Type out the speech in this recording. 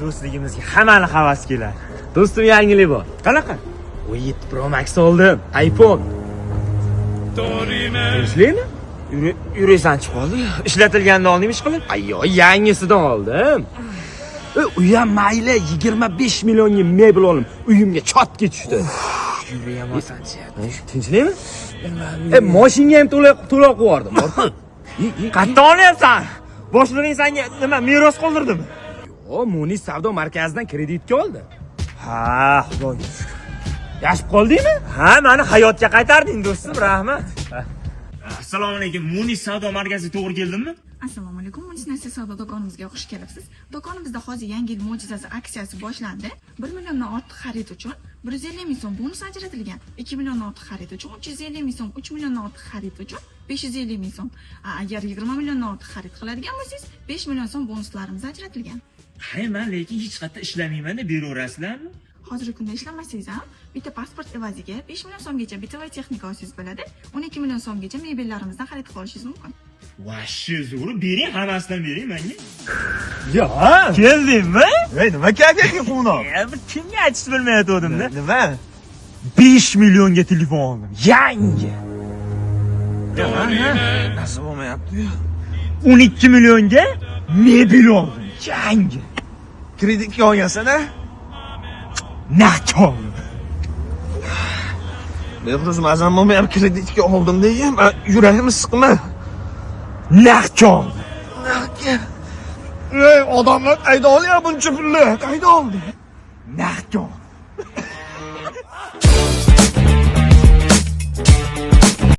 do'stligimizga hammani havas keladi. Do'stim yangilik bor. Qanaqa? 17 Pro Max oldim. iPhone. Tinchlikmi? Yuraysan chiqib qoldi. Ishlatilganini olding ish qilib. Ayyo, yangisidan oldim. U ham mayli 25 millionga mebel oldim. Uyimga chotga tushdi. Yurayamasanchi. Tinchlikmi? Mashinga ham to'la qo'yardim. Qayerdan olyapsan? Boshlig'ing senga nima meros qoldirdimi? Yo'q, Munis savdo markazidan kreditga oldi. Ha, xudoga. Yashib qoldingmi? Ha, meni hayotga qaytarding do'stim, rahmat. Assalomu alaykum. Munis savdo markaziga to'g'ri keldimmi? Assalomu alaykum. Munis Nasiya savdo do'konimizga xush kelibsiz. Do'konimizda hozir yangi yil mo'jizasi aksiyasi boshlandi. 1 milliondan ortiq xarid uchun 150 ming so'm bonus ajratilgan. 2 milliondan ortiq xarid uchun 350 ming so'm, 3 milliondan ortiq xarid uchun 550 ming so'm. Agar 20 milliondan ortiq xarid qiladigan bo'lsangiz, 5 million so'm bonuslarimiz ajratilgan. Hay, men lekin hech qayerda ishlamayman-da, beraverasizlarmi? Hozirgi kunda ishlamasangiz ham bitta pasport evaziga 5 million so'mgacha bitavoy texnika olsangiz bo'ladi. 12 million so'mgacha mebellarimizdan xarid qilishingiz mumkin. Vashshi zo'r, bering, hammasidan bering menga. Yo, Keldingmi? Nima kelding quvnoq? Bir kimga aytishni bilmayotgandim-da. Nima? 5 millionga telefon oldim. Yangi. Nasib bo'lmayapti. 12 millionga mebel oldim. Yangi. Kreditga olgansan-a? Naqd oldim. Behruz mazam bo'lmayapti, kreditga oldim degan. Yuragim siqma. Naqd oldim. Ey, odamlar qayda olyapti buncha pulni? Qayda oldi? Naqd oldim.